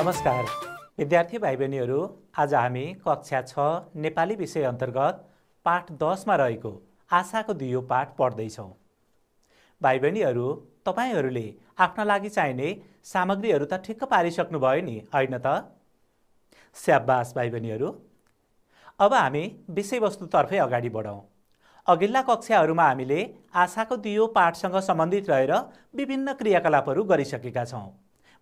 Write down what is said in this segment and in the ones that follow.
नमस्कार विद्यार्थी भाइ बहिनीहरू, आज हामी कक्षा 6 नेपाली विषय अन्तर्गत पाठ 10 मा रहेको आशाको दियो पाठ पढ्दैछौँ। भाइ बहिनीहरू, तपाईहरूले आफ्ना लागि चाहिने सामग्रीहरू त ठिक्क पारिसक्नु भयो नि, हैन त? स्याबास भाइ बहिनीहरू। अब हामी विषयवस्तुतर्फै अगाडि बढौँ। अघिल्ला कक्षाहरूमा हामीले आशाको दियो पाठसँग सम्बन्धित रहेर विभिन्न क्रियाकलापहरू गरिसकेका छौँ।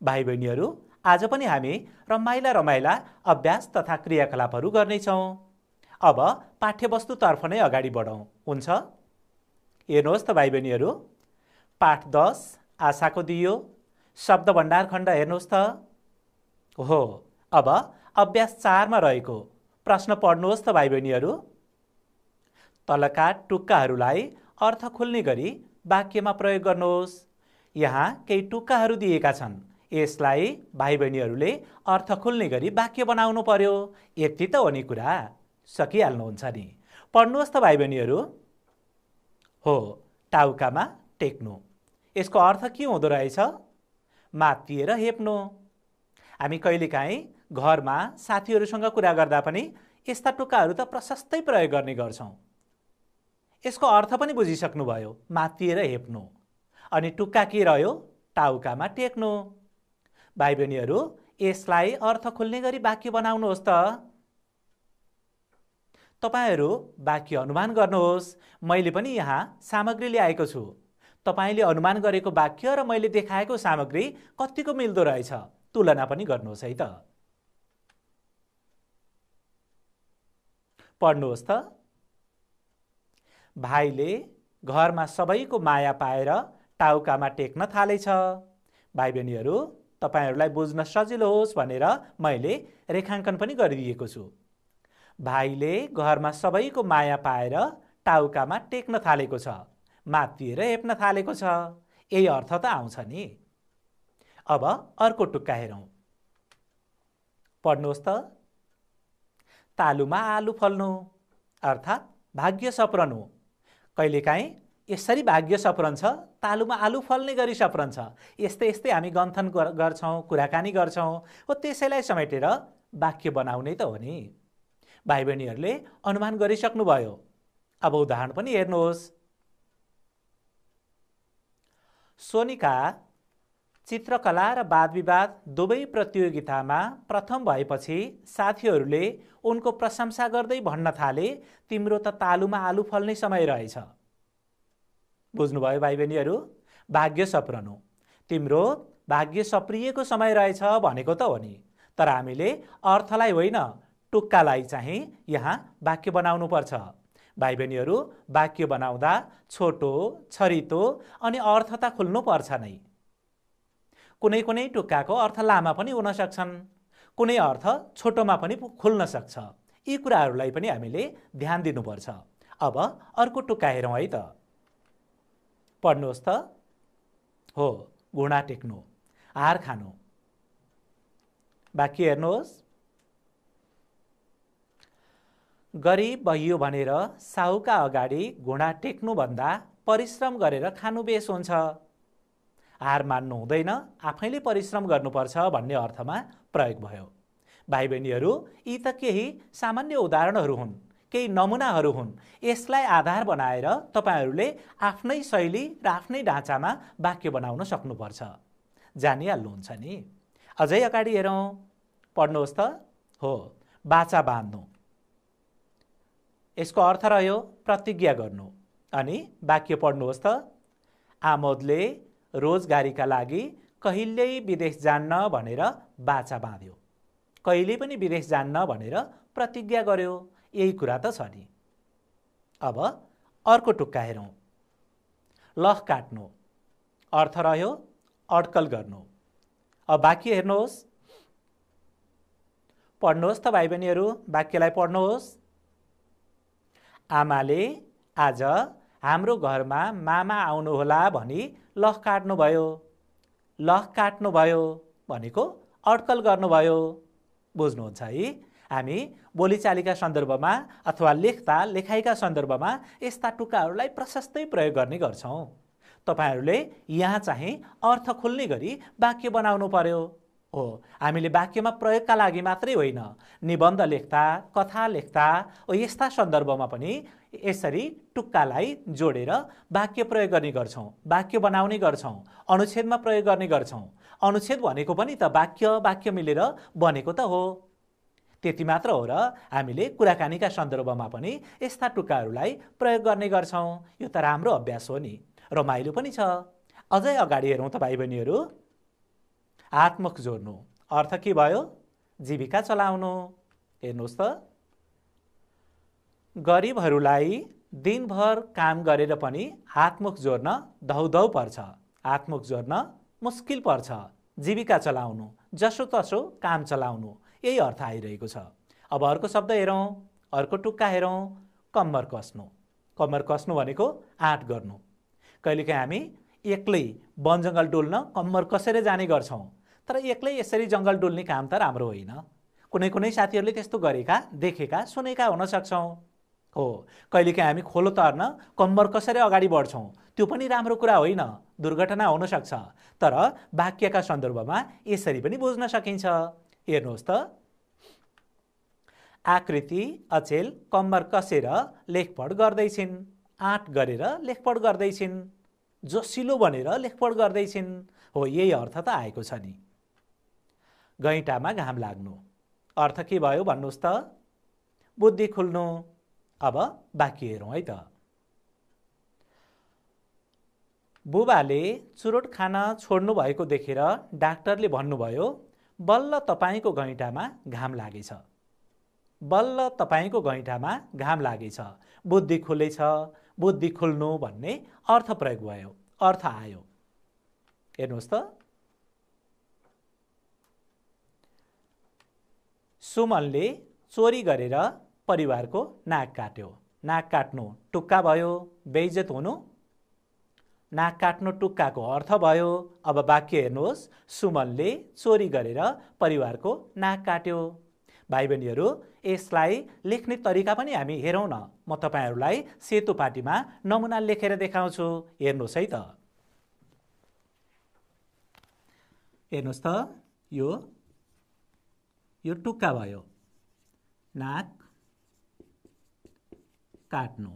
भाइ बहिनीहरू, आज पनि हामी रमाइला अभ्यास तथा क्रियाकलापहरू गर्नेछौँ। अब पाठ्यवस्तुतर्फ नै अगाडि बढौँ, हुन्छ? हेर्नुहोस् त भाइ बहिनीहरू, पाठ 10 आशाको दियो शब्द भण्डार खण्ड हेर्नुहोस् त। हो, अब अभ्यास 4 मा रहेको प्रश्न पढ्नुहोस् त भाइ बहिनीहरू। तलका टुक्काहरूलाई अर्थ खुल्ने गरी वाक्यमा प्रयोग गर्नुहोस्। यहाँ केही टुक्काहरू दिएका छन्, यसलाई भाइ बहिनीहरूले अर्थ खुल्ने गरी वाक्य बनाउनु पर्यो। यति त हो नि कुरा, सकिहाल्नुहुन्छ नि। पढ्नुहोस् त भाइ बहिनीहरू। हो, टाउकामा टेक्नु, यसको अर्थ के हुँदो रहेछ? मात्तिएर हेप्नु। हामी कहिलेकाहीँ घरमा साथीहरूसँग कुरा गर्दा पनि यस्ता टुक्काहरू त प्रशस्तै प्रयोग गर्ने गर्छौँ। यसको अर्थ पनि बुझिसक्नुभयो, मात्तिएर हेप्नु। अनि टुक्का के रह्यो? टाउकामा टेक्नु। भाइ बहिनीहरू, यसलाई अर्थ खुल्ने गरी वाक्य बनाउनुहोस् त। तपाईहरू वाक्य अनुमान गर्नुहोस्। मैले पनि यहाँ सामग्री ल्याएको छु। तपाईले अनुमान गरेको वाक्य र मैले देखाएको सामग्री कतिको मिल्दो रहेछ तुलना पनि गर्नुहोस् है त। पढ्नुहोस् त। भाइले घरमा सबैको माया पाएर टाउकामा टेक्न थालेछ। भाइ बहिनीहरू, तपाईहरूलाई बुझ्न सजिलो होस् भनेर मैले रेखाङ्कन पनि गरिदिएको छु। भाइले घरमा सबैको माया पाएर टाउकामा टेक्न थालेको छ, मात्तिएर हेप्न थालेको छ, यही अर्थ त आउँछ नि। अब अर्को टुक्का हेरौँ। पढ्नुहोस् त। तालुमा आलु फल्नु अर्थात् भाग्य सप्रनु। कहिलेकाहीँ यसरी भाग्य सप्रन्छ, तालुमा आलु फल्ने गरी सप्रन्छ। यस्तै यस्तै हामी गन्थन गर्छौँ, कुराकानी गर्छौँ। हो, त्यसैलाई समेटेर वाक्य बनाउने त हो नि। भाइ बहिनीहरूले अनुमान गरिसक्नुभयो। अब उदाहरण पनि हेर्नुहोस्। सोनिका चित्रकला र वाद विवाद दुवै प्रतियोगितामा प्रथम भएपछि साथीहरूले उनको प्रशंसा गर्दै भन्न थाले, तिम्रो त तालुमा आलु फल्ने समय रहेछ। बुझ्नुभयो भाइ बहिनीहरू? भाग्य सप्रनु, तिम्रो भाग्य सप्रिएको समय रहेछ भनेको त हो नि। तर हामीले अर्थलाई होइन, टुक्कालाई चाहिँ यहाँ वाक्य बनाउनु पर्छ। भाइ बहिनीहरू, वाक्य बनाउँदा छोटो, छरितो अनि अर्थ त खुल्नु पर्छ नै। कुनै कुनै टुक्काको अर्थ लामा पनि हुन सक्छन्, कुनै अर्थ छोटोमा पनि खुल्न सक्छ। यी कुराहरूलाई पनि हामीले ध्यान दिनुपर्छ। अब अर्को टुक्का हेरौँ है त। पढ्नुहोस् त। हो, घुँडा टेक्नु, हार खानु। वाक्य हेर्नुहोस्। गरिब बहियो भनेर साहुका अगाडि घुँडा टेक्नुभन्दा परिश्रम गरेर खानु बेस हुन्छ। हार मान्नु हुँदैन, आफैले परिश्रम गर्नुपर्छ भन्ने अर्थमा प्रयोग भयो। भाइ बहिनीहरू, यी त केही सामान्य उदाहरणहरू हुन्, केही नमुनाहरू हुन्। यसलाई आधार बनाएर तपाईहरूले आफ्नै शैली र आफ्नै ढाँचामा वाक्य बनाउन सक्नुपर्छ। जानिहाल्नुहुन्छ नि। अझै अगाडि हेरौँ। पढ्नुहोस् त। हो, बाचा बाँध्नु, यसको अर्थ रह्यो प्रतिज्ञा गर्नु। अनि वाक्य पढ्नुहोस् त। आमोदले रोजगारीका लागि कहिल्यै विदेश जान्न भनेर बाचा बाँध्यो। कहिले पनि विदेश जान्न भनेर प्रतिज्ञा गर्यो। यही कुरा त छ नि। अब अर्को टुक्का हेरौँ। लह काट्नु, अर्थ रह्यो अड्कल गर्नु। अब वाक्य हेर्नुहोस्। पढ्नुहोस् त भाइ बहिनीहरू, वाक्यलाई पढ्नुहोस्। आमाले आज हाम्रो घरमा मामा आउनुहोला भनी लह काट्नुभयो। लह काट्नुभयो भनेको अड्कल गर्नुभयो। बुझ्नुहुन्छ है? हामी बोलीचालीका सन्दर्भमा अथवा लेख्दा लेखाइका सन्दर्भमा यस्ता टुक्काहरूलाई प्रशस्तै प्रयोग गर्ने गर्छौँ। तपाईहरूले यहाँ चाहिँ अर्थ खुल्ने गरी वाक्य बनाउनु पर्यो। हो, हामीले वाक्यमा प्रयोगका लागि मात्रै होइन, निबन्ध लेख्दा, कथा लेख्दा यस्ता सन्दर्भमा पनि यसरी टुक्कालाई जोडेर वाक्य प्रयोग गर्ने गर्छौँ, वाक्य बनाउने गर्छौँ, अनुच्छेदमा प्रयोग गर्ने गर्छौँ। अनुच्छेद भनेको पनि त वाक्य मिलेर बनेको त हो। त्यति मात्र हो र हामीले कुराकानीका सन्दर्भमा पनि यस्ता टुक्काहरूलाई प्रयोग गर्ने गर्छौँ। यो त राम्रो अभ्यास हो नि, रमाइलो पनि छ। अझै अगाडि हेरौँ त भाइ बहिनीहरू। हातमुख जोड्नु अर्थ के भयो? जीविका चलाउनु। हेर्नुहोस् त, गरिबहरूलाई दिनभर काम गरेर पनि हातमुख जोड्न धौधौ पर्छ, हातमुख जोड्न मुस्किल पर्छ। जीविका चलाउनु, जसोतसो काम चलाउनु, यही अर्थ आइरहेको छ। अब अर्को शब्द हेरौँ, अर्को टुक्का हेरौँ। कम्मर कस्नु। कम्मर कस्नु भनेको आँट गर्नु। कहिलेकाहीँ हामी एक्लै वन जङ्गल डुल्न कम्मर कसेर जाने गर्छौँ, तर एक्लै यसरी जङ्गल डुल्ने काम त राम्रो होइन। कुनै कुनै साथीहरूले त्यस्तो गरेका, देखेका, सुनेका हुन सक्छौँ। हो, कहिलेकाहीँ हामी खोलो तर्न कम्मर कसेर अगाडि बढ्छौँ, त्यो पनि राम्रो कुरा होइन, दुर्घटना हुन सक्छ। तर वाक्यका सन्दर्भमा यसरी पनि बुझ्न सकिन्छ। हेर्नुहोस् त, आकृति अचेल कम्मर कसेर लेखपढ गर्दैछिन्, आँट गरेर लेखपढ गर्दैछिन्, जोसिलो भनेर लेखपढ गर्दैछिन्। हो, यही अर्थ त आएको छ नि। गैँटामा घाम लाग्नु अर्थ के भयो भन्नुहोस् त? बुद्धि खुल्नु। अब वाक्य हेरौँ है त। बुबाले चुरोट खान छोड्नु भएको देखेर डाक्टरले भन्नुभयो, बल्ल तपाईँको गैँटामा घाम लागेछ। बल्ल तपाईँको गैँटामा घाम लागेछ, बुद्धि खुलेछ, बुद्धि खुल्नु भन्ने अर्थ प्रयोग भयो, अर्थ आयो। हेर्नुहोस् त, सुमनले चोरी गरेर परिवारको नाक काट्यो। नाक काट्नु टुक्का भयो, बेइज्जत हुनु। नाक काट्नु टुक्काको अर्थ भयो। अब वाक्य हेर्नुहोस्, सुमनले चोरी गरेर परिवारको नाक काट्यो। भाइ बहिनीहरू, यसलाई लेख्ने तरिका पनि हामी हेरौँ न। म तपाईँहरूलाई सेतो पाटीमा नमुना लेखेर देखाउँछु, हेर्नुहोस् है त। हेर्नुहोस् त, यो टुक्का भयो, नाक काट्नु।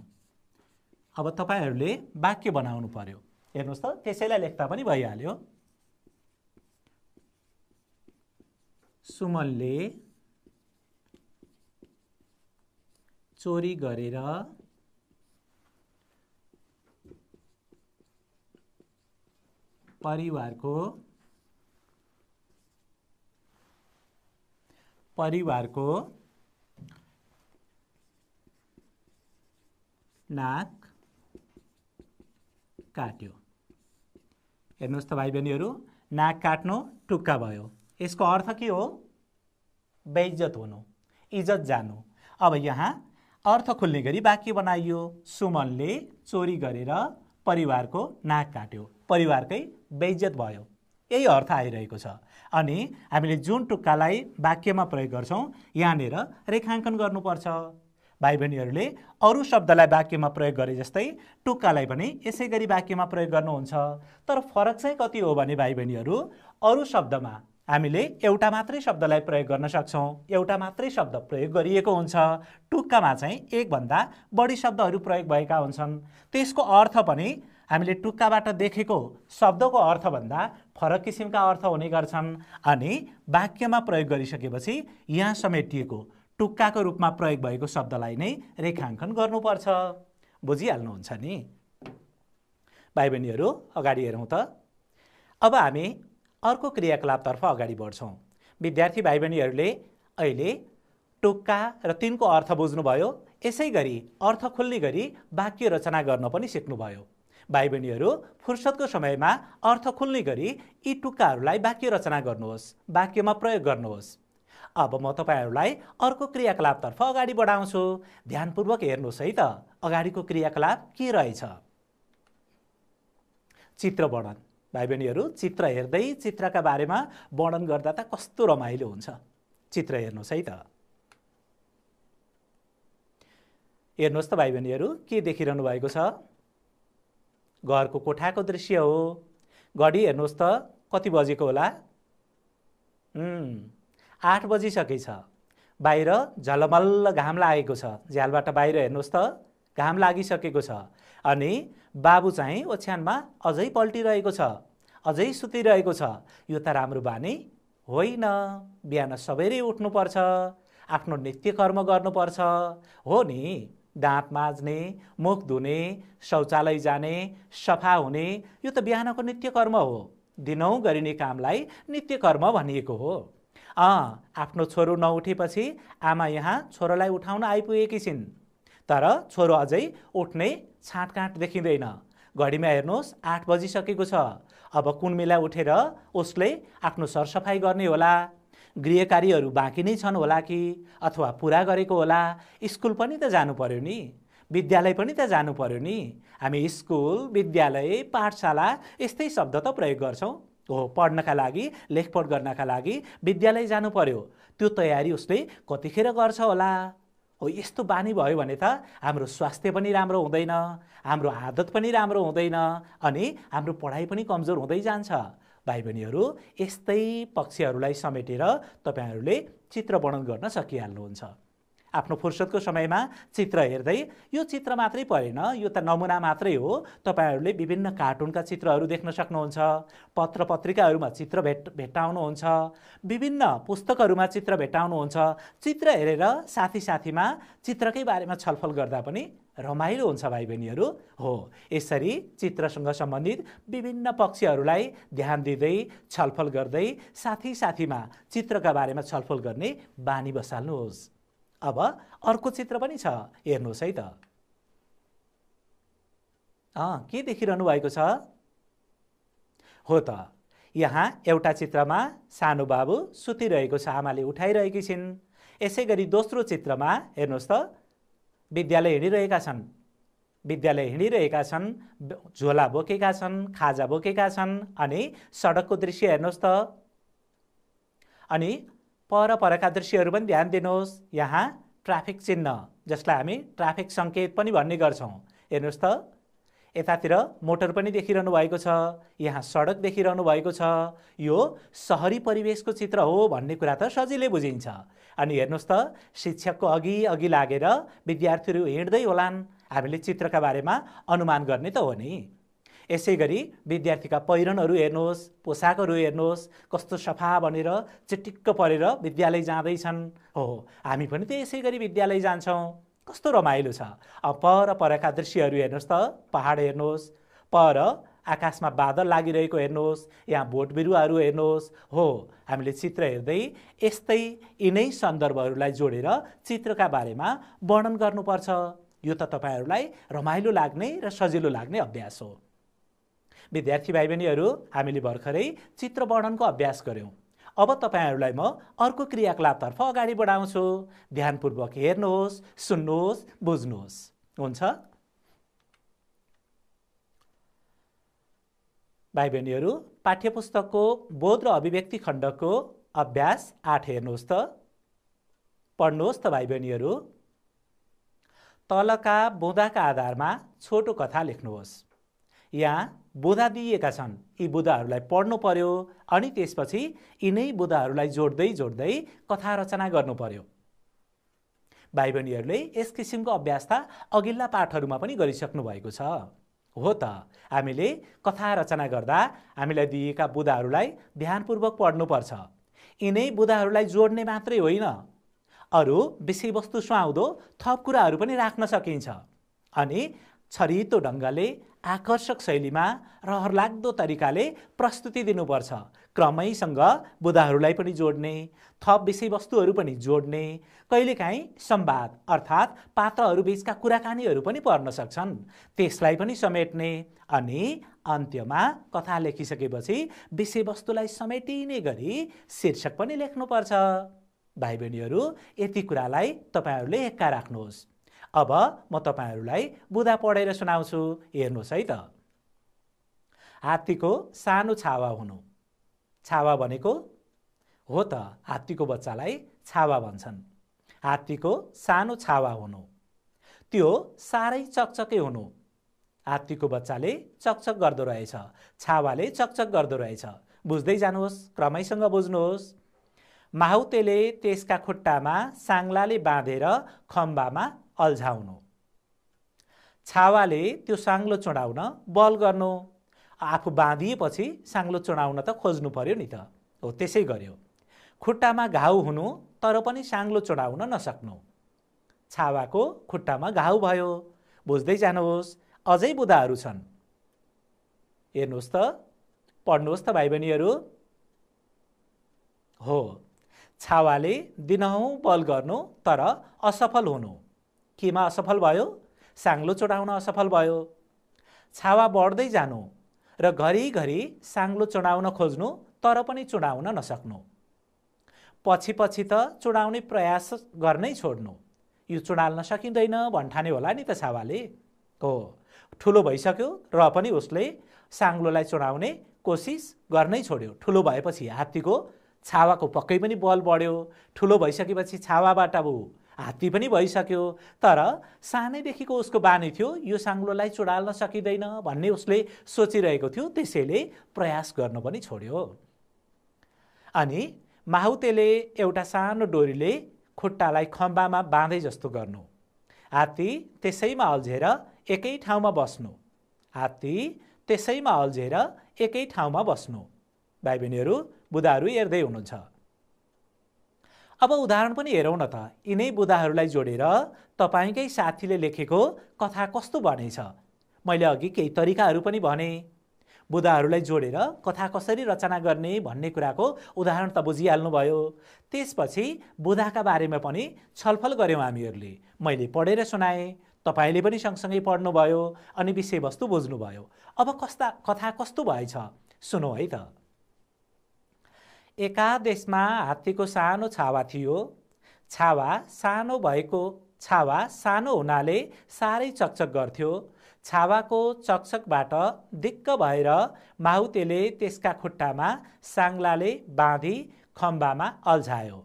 अब तपाईहरूले वाक्य बनाउनु पर्यो। हेर्नुहोस् त, त्यसैलाई लेख्दा पनि भइहाल्यो। सुमनले चोरी गरेर परिवारको नाक काट्यो। हेर्नुहोस् त भाइ बहिनीहरू, नाक काट्नु टुक्का भयो। यसको अर्थ के हो? बेइज्जत हुनु, इज्जत जानु। अब यहाँ अर्थ खुल्ने गरी वाक्य बनाइयो। सुमनले चोरी गरेर परिवारको नाक काट्यो, परिवारकै बेइज्जत भयो, यही अर्थ आइरहेको छ। अनि हामीले जुन टुक्कालाई वाक्यमा प्रयोग गर्छौँ, यहाँनिर रेखाङ्कन गर्नुपर्छ। भाइ बहिनीहरूले अरू शब्दलाई वाक्यमा प्रयोग गरे जस्तै टुक्कालाई पनि यसै गरी वाक्यमा प्रयोग गर्नुहुन्छ। तर फरक चाहिँ कति हो भने भाइ बहिनीहरू, अरू शब्दमा हामीले एउटा मात्रै शब्दलाई प्रयोग गर्न सक्छौँ, एउटा मात्रै शब्द प्रयोग गरिएको हुन्छ। टुक्कामा चाहिँ एकभन्दा बढी शब्दहरू प्रयोग भएका हुन्छन्। त्यसको अर्थ पनि हामीले टुक्काबाट देखेको शब्दको अर्थभन्दा फरक किसिमका अर्थ हुने गर्छन्। अनि वाक्यमा प्रयोग गरिसकेपछि यहाँ समेटिएको टुक्काको रूपमा प्रयोग भएको शब्दलाई नै रेखाङ्कन गर्नुपर्छ। बुझिहाल्नुहुन्छ नि भाइ बहिनीहरू? अगाडि हेरौँ त। अब हामी अर्को क्रियाकलापतर्फ अगाडि बढ्छौँ। विद्यार्थी भाइ बहिनीहरूले अहिले टुक्का र तिनको अर्थ बुझ्नुभयो, यसै गरी अर्थ खुल्ने गरी वाक्य रचना गर्न पनि सिक्नुभयो। भाइ बहिनीहरू, फुर्सदको समयमा अर्थ खुल्ने गरी यी टुक्काहरूलाई वाक्य रचना गर्नुहोस्, वाक्यमा प्रयोग गर्नुहोस्। अब म तपाईँहरूलाई अर्को क्रियाकलापतर्फ अगाडि बढाउँछु। ध्यानपूर्वक हेर्नुहोस् है त, अगाडिको क्रियाकलाप के रहेछ। चित्र वर्णन। भाइ बहिनीहरू, चित्र हेर्दै चित्रका बारेमा वर्णन गर्दा त कस्तो रमाइलो हुन्छ। चित्र हेर्नुहोस् है त। हेर्नुहोस् त भाइ बहिनीहरू, के देखिरहनु भएको छ? घरको कोठाको दृश्य हो। घडी हेर्नुहोस् त, कति बजेको होला? 8 बजिसकेछ। बाहिर झलमल्ल घाम लागेको छ। झ्यालबाट बाहिर हेर्नुहोस् त, घाम लागिसकेको छ। अनि बाबु चाहिँ ओछ्यानमा अझै पल्टिरहेको छ, अझै सुतिरहेको छ। यो त राम्रो बानी होइन। बिहान सबेरै उठ्नुपर्छ, आफ्नो नित्य कर्म गर्नुपर्छ। हो नि, दाँत माझ्ने, मुख धुने, शौचालय जाने, सफा हुने, यो त बिहानको नित्य कर्म हो। दिनौँ गरिने कामलाई नित्य कर्म भनिएको हो। आफ्नो छोरो नउठेपछि आमा यहाँ छोरोलाई उठाउन आइपुगेकी छिन्। तर छोरो अझै उठ्ने छाँटकाँट देखिँदैन। घडीमा हेर्नुहोस् 8 बजिसकेको छ। अब कुन बेला उठेर उसले आफ्नो सरसफाइ गर्ने होला, गृह कार्यहरू बाँकी नै छन् होला कि अथवा पुरा गरेको होला। स्कुल पनि त जानु पर्यो नि, विद्यालय पनि त जानु पर्यो नि। हामी स्कुल, विद्यालय, पाठशाला यस्तै शब्द त प्रयोग गर्छौँ। हो, पढ्नका लागि, लेखपढ गर्नका लागि विद्यालय जानु पर्यो। त्यो तयारी उसले कतिखेर गर्छ होला। हो, यस्तो बानी भयो भने त हाम्रो स्वास्थ्य पनि राम्रो हुँदैन, हाम्रो आदत पनि राम्रो हुँदैन, अनि हाम्रो पढाइ पनि कमजोर हुँदै जान्छ। भाइ बहिनीहरू, यस्तै पक्षहरूलाई समेटेर तपाईहरूले चित्र वर्णन गर्न सकिहाल्नुहुन्छ। आफ्नो फुर्सदको समयमा चित्र हेर्दै, यो चित्र मात्रै परेन, यो त नमुना मात्रै हो। तपाईहरूले विभिन्न कार्टुनका चित्रहरू देख्न सक्नुहुन्छ, पत्र पत्रिकाहरूमा चित्र भेट्टाउनुहुन्छ, विभिन्न पुस्तकहरूमा चित्र भेट्टाउनुहुन्छ। चित्र हेरेर साथीमा चित्रकै बारेमा छलफल गर्दा पनि रमाइलो हुन्छ भाइ बहिनीहरू। हो, यसरी चित्रसँग सम्बन्धित विभिन्न पक्षहरूलाई ध्यान दिँदै, छलफल गर्दै साथीमा चित्रका बारेमा छलफल गर्ने बानी बसाल्नुहोस्। अब अर्को चित्र पनि छ, हेर्नुहोस् है त। के देखिरहनु भएको छ? हो त, यहाँ एउटा चित्रमा सानो बाबु सुतिरहेको छ, आमाले उठाइरहेकी छिन्। यसै गरी दोस्रो चित्रमा हेर्नुहोस् त, विद्यालय हिँडिरहेका छन्, झोला बोकेका छन्, खाजा बोकेका छन्। अनि सडकको दृश्य हेर्नुहोस् त। अनि परका दृश्यहरू पनि ध्यान दिनुहोस्। यहाँ ट्राफिक चिन्ह, जसलाई हामी ट्राफिक सङ्केत पनि भन्ने गर्छौँ, हेर्नुहोस् त। यतातिर मोटर पनि देखिरहनु भएको छ, यहाँ सडक देखिरहनु भएको छ। यो सहरी परिवेशको चित्र हो भन्ने कुरा त सजिलै बुझिन्छ। अनि हेर्नुहोस् त, शिक्षकको अघि लागेर विद्यार्थीहरू हिँड्दै होलान्। हामीले चित्रका बारेमा अनुमान गर्ने त हो नि। यसै गरी विद्यार्थीका पहिरनहरू हेर्नुहोस्, पोसाकहरू हेर्नुहोस्, कस्तो सफा बनेर चिटिक्क परेर विद्यालय जाँदैछन्। हो, हामी पनि त यसै गरी विद्यालय जान्छौँ। कस्तो रमाइलो छ। परका दृश्यहरू हेर्नुहोस् त, पहाड हेर्नुहोस्, पर आकाशमा बादल लागिरहेको हेर्नुहोस्, यहाँ बोट बिरुवाहरू हेर्नुहोस्। हो, हामीले चित्र हेर्दै यस्तै यिनै सन्दर्भहरूलाई जोडेर चित्रका बारेमा वर्णन गर्नुपर्छ। यो त तपाईहरूलाई रमाइलो लाग्ने र सजिलो लाग्ने अभ्यास हो। विद्यार्थी भाइ बहिनीहरू, हामीले भर्खरै चित्र वर्णनको अभ्यास गर्यौँ। अब तपाईहरूलाई म अर्को क्रियाकलापतर्फ अगाडि बढाउँछु। ध्यानपूर्वक हेर्नुहोस्, सुन्नुहोस्, बुझ्नुहोस्। हुन्छ? भाइ बहिनीहरू, पाठ्यपुस्तकको बोध र अभिव्यक्ति खण्डको अभ्यास 8 हेर्नुहोस् त। पढ्नुहोस् त भाइ बहिनीहरू। तलका बुँदाका आधारमा छोटो कथा लेख्नुहोस्। यहाँ बुँदा दिएका छन्, यी बुँदाहरूलाई पढ्नु पर्यो। अनि त्यसपछि यिनै बुँदाहरूलाई जोड्दै कथा रचना गर्नु पर्यो। भाइ बहिनीहरूले यस किसिमको अभ्यास त अघिल्ला पाठहरूमा पनि गरिसक्नु भएको छ। हो त, हामीले कथा रचना गर्दा हामीलाई दिएका बुँदाहरूलाई ध्यानपूर्वक पढ्नुपर्छ। यिनै बुँदाहरूलाई जोड्ने मात्रै होइन, अरू विषयवस्तु सुहाउँदो थप कुराहरू पनि राख्न सकिन्छ। अनि छरितो ढङ्गले, आकर्षक शैलीमा, रहरलाग्दो तरिकाले प्रस्तुति दिनुपर्छ। क्रमैसँग बुँदाहरूलाई पनि जोड्ने, थप विषयवस्तुहरू पनि जोड्ने, कहिलेकाहीँ संवाद अर्थात् पात्रहरू बीचका कुराकानीहरू पनि पर्न सक्छन्, त्यसलाई पनि समेट्ने। अनि अन्त्यमा कथा लेखिसकेपछि विषयवस्तुलाई समेटिने गरी शीर्षक पनि लेख्नुपर्छ। भाइ बहिनीहरू, यति कुरालाई तपाईहरूले एक्का राख्नुहोस्। अब म तपाईहरूलाई बुँदा पढेर सुनाउँछु। हेर्नुहोस् है त। हात्तीको सानो छावा हुनु। छावा भनेको, हो त, हात्तीको बच्चालाई छावा भन्छन्। हात्तीको सानो छावा हुनु, त्यो साह्रै चकचके हुनु। हात्तीको बच्चाले चकचक गर्दो रहेछ, छावाले चकचक गर्दो रहेछ। बुझ्दै जानुहोस्, क्रमैसँग बुझ्नुहोस्। माहुतेले त्यसका खुट्टामा साङ्लाले बाँधेर खम्बामा अल्झाउनु। छावाले त्यो साङ्लो चुडाउन बल गर्नु। आफू बाँधिएपछि साङ्लो चुडाउन त खोज्नु पर्यो नि त। हो त्यसै गर्यो। खुट्टामा घाउ हुनु तर पनि साङ्लो चुडाउन नसक्नु। छावाको खुट्टामा घाउ भयो। बुझ्दै जानुहोस्, अझै बुदाहरू छन्। हेर्नुहोस् त, पढ्नुहोस् त भाइ बहिनीहरू। हो, छावाले दिनहुँ बल गर्नु तर असफल हुनु। केमा असफल भयो? साङ्लो चुडाउन असफल भयो। छावा बढ्दै जानु र घरिघरि साङ्लो चुडाउन खोज्नु तर पनि चुडाउन नसक्नु। पछि पछि त चुडाउने प्रयास गर्नै छोड्नु। यो चुडाल्न सकिँदैन भन्ठाने होला नि त छावाले। हो, ठुलो भइसक्यो र पनि उसले साङ्लोलाई चुडाउने कोसिस गर्नै छोड्यो। ठुलो भएपछि हात्तीको छावाको पक्कै पनि बल बढ्यो। ठुलो भइसकेपछि छावाबाट हात्ती पनि भइसक्यो। तर सानैदेखिको उसको बानी थियो यो साङ्लोलाई चुडाल्न सकिँदैन भन्ने उसले सोचिरहेको थियो। त्यसैले प्रयास गर्न पनि छोड्यो। अनि माहुतेले एउटा सानो डोरीले खुट्टालाई खम्बामा बाँधे जस्तो गर्नु। हात्ती त्यसैमा अल्झेर एकै ठाउँमा बस्नु। हात्ती त्यसैमा अल्झेर एकै ठाउँमा बस्नु। भाइ बहिनीहरू, बुदाहरू हेर्दै हुनुहुन्छ। अब उदाहरण पनि हेरौँ न त। यिनै बुदाहरूलाई जोडेर तपाईँकै साथीले लेखेको कथा कस्तो बनेछ। मैले अघि केही तरिकाहरू पनि भने। बुदाहरूलाई जोडेर कथा कसरी रचना गर्ने भन्ने कुराको उदाहरण त बुझिहाल्नुभयो। त्यसपछि बुदाका बारेमा पनि छलफल गऱ्यौँ हामीहरूले। मैले पढेर सुनाएँ, तपाईँले पनि सँगसँगै पढ्नुभयो अनि विषयवस्तु बुझ्नुभयो। अब कथा कस्तो भएछ सुनौ है त। एका देशमा हात्तीको सानो छावा थियो। छावा सानो हुनाले साह्रै चकचक गर्थ्यो। छावाको चकचकबाट दिक्क भएर माहुतेले त्यसका खुट्टामा साङ्लाले बाँधी खम्बामा अल्झायो।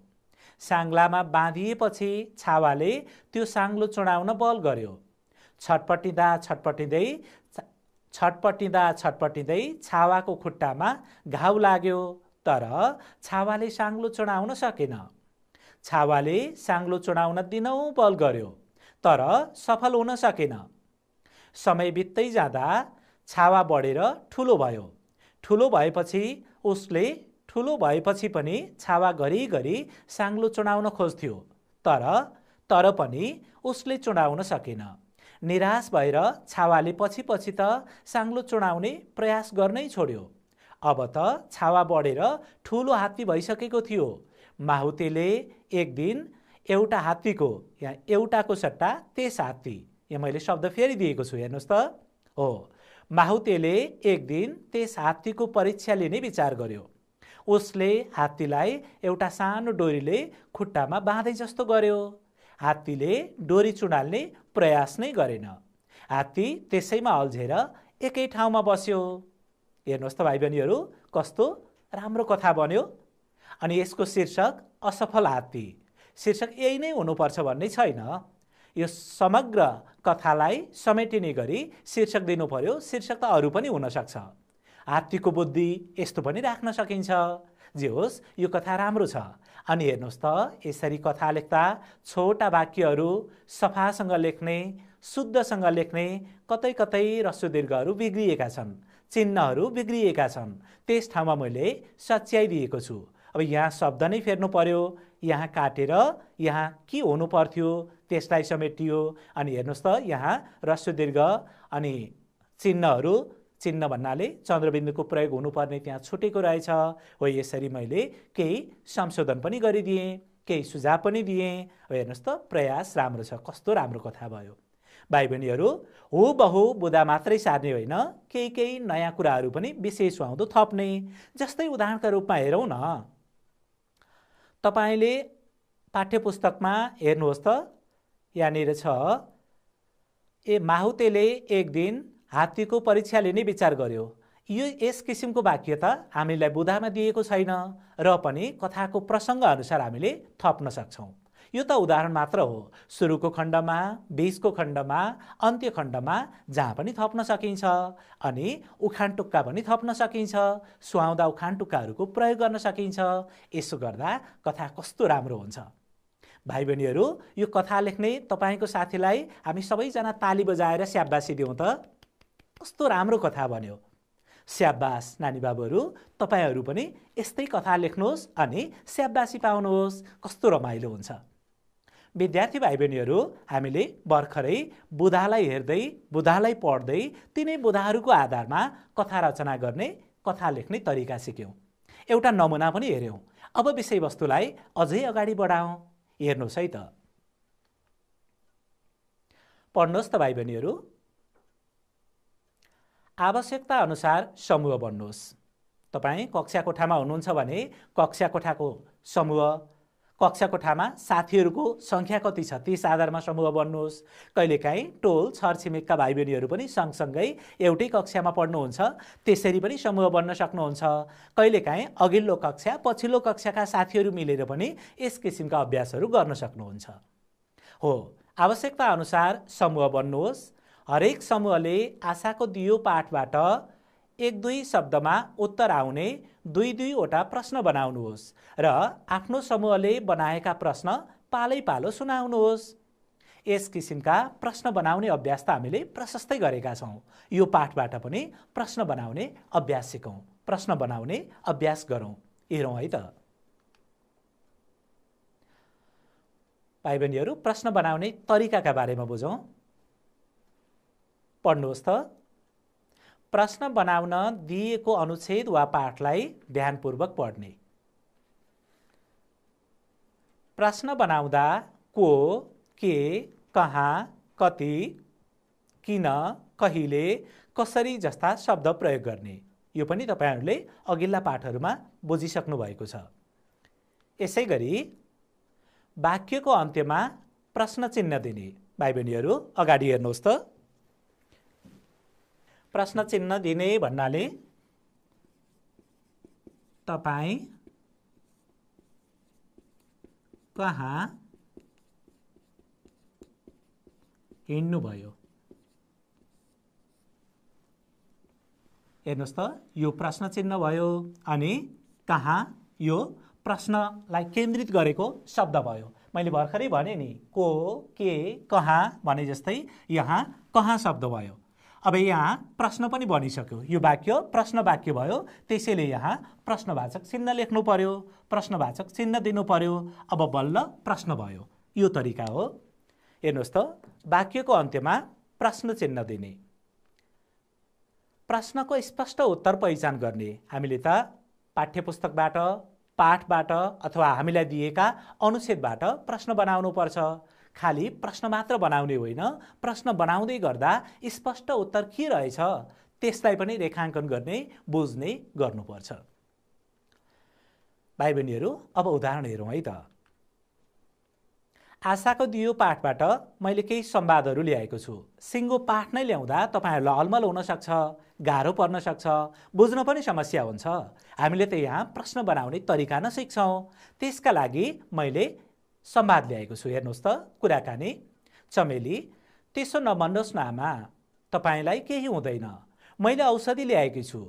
साङ्लामा बाँधिएपछि छावाले त्यो साङ्लो चुडाउन बल गर्यो। छटपटिँदा छावाको खुट्टामा घाउ लाग्यो। तर छावाले साङ्लो चुडाउन सकेन। छावाले साङ्लो चुडाउन दिनौँ बल गर्यो तर सफल हुन सकेन। समय बित्दै जाँदा छावा बढेर ठुलो भयो। ठुलो भएपछि पनि छावा घरिघरि साङ्लो चुडाउन खोज्थ्यो तर पनि उसले चुडाउन सकेन। निराश भएर छावाले पछि त साङ्लो चुडाउने प्रयास गर्नै छोड्यो। अब त छावा बढेर ठुलो हात्ती भइसकेको थियो। माहुतेले एक दिन एउटाको सट्टा त्यस हात्ती, यहाँ मैले शब्द फेरि दिएको छु हेर्नुहोस् त। हो, माहुतेले एक दिन त्यस हात्तीको परीक्षा लिने विचार गर्यो। उसले हात्तीलाई एउटा सानो डोरीले खुट्टामा बाँधे जस्तो गर्यो। हात्तीले डोरी चुडाल्ने प्रयास नै गरेन। हात्ती त्यसैमा अल्झेर एकै ठाउँमा बस्यो। हेर्नुहोस् त भाइ बहिनीहरू, कस्तो राम्रो कथा बन्यो। अनि यसको शीर्षक असफल हात्ती। शीर्षक यही नै हुनुपर्छ भन्ने छैन। यो समग्र कथालाई समेटिने गरी शीर्षक दिनु पर्यो। शीर्षक त अरू पनि हुनसक्छ। हात्तीको बुद्धि यस्तो पनि राख्न सकिन्छ। जे होस्, यो कथा राम्रो छ। अनि हेर्नुहोस् त, यसरी कथा लेख्दा छोटा वाक्यहरू सफासँग लेख्ने, शुद्धसँग लेख्ने, कतै कतै ह्रस्व दीर्घहरू बिग्रिएका छन्, चिन्हहरू बिग्रिएका छन्। त्यस ठाउँमा मैले सच्याइदिएको छु। अब यहाँ शब्द नै फेर्नु पर्यो। यहाँ काटेर यहाँ के हुनु पर्थ्यो त्यसलाई समेटियो। अनि हेर्नुहोस् त, यहाँ ह्रस्व दीर्घ अनि चिन्ह भन्नाले चन्द्रबिन्दुको प्रयोग हुनुपर्ने त्यहाँ छुटेको रहेछ। हो, यसरी मैले केही संशोधन पनि गरिदिएँ, केही सुझाव पनि दिएँ। अब हेर्नुहोस् त, प्रयास राम्रो छ। कस्तो राम्रो कथा भयो। भाइ बहिनीहरू, हुबहु बुदा मात्रै सार्ने होइन, केही नयाँ कुराहरू पनि विशेष सुहाउँदो थप्ने। जस्तै उदाहरणका रूपमा हेरौँ न। तपाईँले पाठ्यपुस्तकमा हेर्नुहोस् त, यहाँनिर छ, माहुतेले एक दिन हात्तीको परीक्षा लिने विचार गर्यो। यस किसिमको वाक्य त हामीलाई बुदामा दिएको छैन र पनि कथाको प्रसङ्ग अनुसार हामीले थप्न सक्छौँ। यो त उदाहरण मात्र हो। सुरुको खण्डमा, बीचको खण्डमा, अन्त्य खण्डमा जहाँ पनि थप्न सकिन्छ अनि उखान टुक्का पनि थप्न सकिन्छ, सुहाउँदा उखान टुक्काहरूको प्रयोग गर्न सकिन्छ। यसो गर्दा कथा कस्तो राम्रो हुन्छ। भाइ बहिनीहरू, यो कथा लेख्ने तपाईँको साथीलाई हामी सबैजना ताली बजाएर स्याबासी दिउँ त। कस्तो राम्रो कथा बन्यो। स्याबास नानी बाबुहरू, तपाईँहरू पनि यस्तै कथा लेख्नुहोस् अनि स्याबासी पाउनुहोस्। कस्तो रमाइलो हुन्छ। विद्यार्थी भाइ बहिनीहरू, हामीले भर्खरै बुधालाई हेर्दै, बुधालाई पढ्दै तिनै बुधाहरूको आधारमा कथा रचना गर्ने, कथा लेख्ने तरिका सिक्यौँ। एउटा नमुना पनि हेऱ्यौँ। अब विषयवस्तुलाई अझै अगाडि बढाउँ। हेर्नुहोस् है त। पढ्नुहोस् त भाइ बहिनीहरू। आवश्यकता अनुसार समूह बन्नुहोस्। तपाईँ कक्षा कोठामा हुनुहुन्छ भने कक्षा कोठाको समूह, कक्षा कोठामा साथीहरूको सङ्ख्या कति छ त्यस आधारमा समूह बन्नुहोस्। कहिलेकाहीँ टोल छरछिमेकका भाइ बहिनीहरू पनि सँगसँगै एउटै कक्षामा पढ्नुहुन्छ, त्यसरी पनि समूह बन्न सक्नुहुन्छ। कहिलेकाहीँ अघिल्लो कक्षा पछिल्लो कक्षाका साथीहरू मिलेर पनि यस किसिमका अभ्यासहरू गर्न सक्नुहुन्छ। हो, आवश्यकता अनुसार समूह बन्नुहोस्। हरेक समूहले आशाको दियो पाठबाट 1-2 शब्दमा उत्तर आउने 2-2वटा प्रश्न बनाउनुहोस् र आफ्नो समूहले बनाएका प्रश्न पालै पालो सुनाउनुहोस्। यस किसिमका प्रश्न बनाउने अभ्यास त हामीले प्रशस्तै गरेका छौँ। यो पाठबाट पनि प्रश्न बनाउने अभ्यास सिकौँ, प्रश्न बनाउने अभ्यास गरौँ। हेरौँ है त। भाइ बहिनीहरू, प्रश्न बनाउने तरिकाका बारेमा बुझौँ। पढ्नुहोस् त। प्रश्न बनाउन दिएको अनुच्छेद वा पाठलाई ध्यानपूर्वक पढ्ने। प्रश्न बनाउँदा को, के, कहाँ, कति, किन, कहिले, कसरी जस्ता शब्द प्रयोग गर्ने। यो पनि तपाईहरूले अघिल्ला पाठहरूमा बुझिसक्नु भएको छ। यसै गरी वाक्यको अन्त्यमा प्रश्न चिन्ह दिने। भाइ बहिनीहरू, अगाडि हेर्नुहोस् त। प्रश्न चिन्ह दिने भन्नाले तपाईँ कहाँ हिँड्नुभयो। हेर्नुहोस् त, यो प्रश्न चिन्ह भयो अनि कहाँ यो प्रश्नलाई केन्द्रित गरेको शब्द भयो। मैले भर्खरै भने नि, को, के, कहाँ भने जस्तै यहाँ कहाँ शब्द भयो। अब यहाँ प्रश्न पनि बनिसक्यो। यो वाक्य प्रश्न वाक्य भयो, त्यसैले यहाँ प्रश्नवाचक चिन्ह लेख्नु पर्यो, प्रश्नवाचक चिन्ह दिनु पर्यो। अब बल्ल प्रश्न भयो। यो तरिका हो। हेर्नुहोस् त, वाक्यको अन्त्यमा प्रश्न चिन्ह दिने। प्रश्नको स्पष्ट उत्तर पहिचान गर्ने। हामीले त पाठ्यपुस्तकबाट, पाठबाट अथवा हामीलाई दिएका अनुच्छेदबाट प्रश्न बनाउनु पर्छ। खाली प्रश्न मात्र बनाउने होइन, प्रश्न बनाउँदै गर्दा स्पष्ट उत्तर के रहेछ त्यसलाई पनि रेखाङ्कन गर्ने, बुझ्ने गर्नुपर्छ। भाइ बहिनीहरू, अब उदाहरण हेरौँ है त। आशाको दियो पाठबाट मैले केही संवादहरू ल्याएको छु। सिङ्गो पाठ नै ल्याउँदा तपाईँहरूलाई अलमल हुन सक्छ, गाह्रो पर्न सक्छ, बुझ्न पनि समस्या हुन्छ। हामीले त यहाँ प्रश्न बनाउने तरिका नै सिक्छौँ। त्यसका लागि मैले संवाद ल्याएको छु। हेर्नुहोस् त, कुराकानी। चमेली, त्यसो नभन्नुहोस् न आमा, तपाईँलाई केही हुँदैन। मैले औषधि ल्याएकी छु।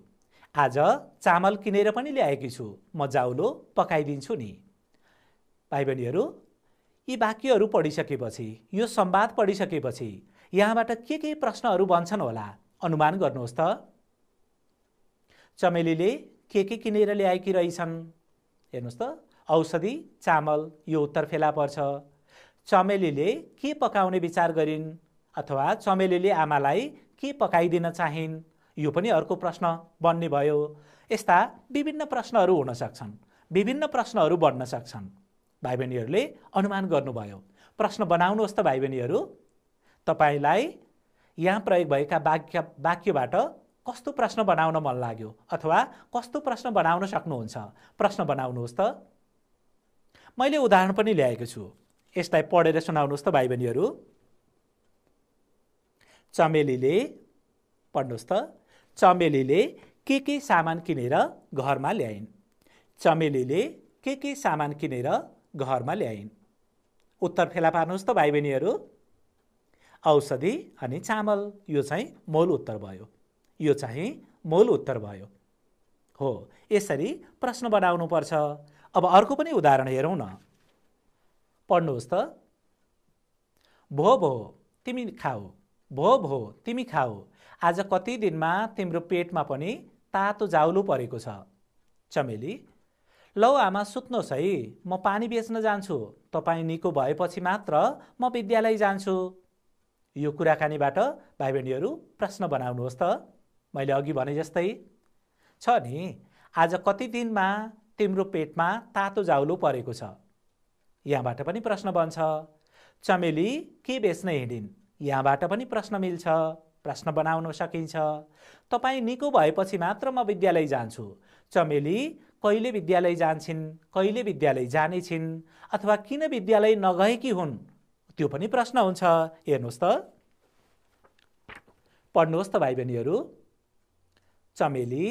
आज चामल किनेर पनि ल्याएकी छु। म जाउलो पकाइदिन्छु नि। भाइ बहिनीहरू, यी वाक्यहरू पढिसकेपछि, यो संवाद पढिसकेपछि यहाँबाट के प्रश्नहरू बन्छन् होला अनुमान गर्नुहोस् त। चमेलीले के किनेर ल्याएकी रहेछन्। हेर्नुहोस् त, औषधि, चामल, यो उत्तर फेला पर्छ। चमेलीले के पकाउने विचार गरिन् अथवा चमेलीले आमालाई के पकाइदिन चाहिन्, यो पनि अर्को प्रश्न बन्ने भयो। यस्ता विभिन्न प्रश्नहरू हुन सक्छन्, विभिन्न प्रश्नहरू बन्न सक्छन्। भाइ बहिनीहरूले अनुमान गर्नुभयो। प्रश्न बनाउनुहोस् त भाइ बहिनीहरू। तपाईँलाई यहाँ प्रयोग भएका वाक्यबाट कस्तो प्रश्न बनाउन मन लाग्यो अथवा कस्तो प्रश्न बनाउन सक्नुहुन्छ, प्रश्न बनाउनुहोस् त। मैले उदाहरण पनि ल्याएको छु, यसलाई पढेर सुनाउनुहोस् त भाइ बहिनीहरू। चमेलीले, पढ्नुहोस् त, चमेलीले के सामान किनेर घरमा ल्याइन्। चमेलीले के सामान किनेर घरमा ल्याइन्। उत्तर फेला पार्नुहोस् त भाइ बहिनीहरू। औषधि अनि चामल, यो चाहिँ मूल उत्तर भयो। यो चाहिँ मूल उत्तर भयो। हो, यसरी प्रश्न बनाउनुपर्छ। अब अर्को पनि उदाहरण हेरौँ न। पढ्नुहोस् त। भो भो तिमी खाऊ, भो भो तिमी खाऊ, आज कति दिनमा तिम्रो पेटमा पनि तातो जाउलो परेको छ। चमेली, लौ आमा सुत्नुहोस् है, म पानी बेच्न जान्छु, तपाईँ निको भएपछि मात्र म विद्यालय जान्छु। यो कुराकानीबाट भाइ बहिनीहरू प्रश्न बनाउनुहोस् त। मैले अघि भने जस्तै छ नि, आज कति दिनमा तिम्रो पेटमा तातो जाउलो परेको छ। यहाँबाट पनि प्रश्न बन्छ। चमेली के बेच्न हिँडिन्, यहाँबाट पनि प्रश्न मिल्छ, प्रश्न बनाउन सकिन्छ। तपाईँ निको भएपछि मात्र म विद्यालय जान्छु। चमेली कहिले विद्यालय जान्छन्, कहिले विद्यालय जानेछिन्, अथवा किन विद्यालय नगएकी हुन्, त्यो पनि प्रश्न हुन्छ। हेर्नुहोस् त, पढ्नुहोस् त भाइ बहिनीहरू। चमेली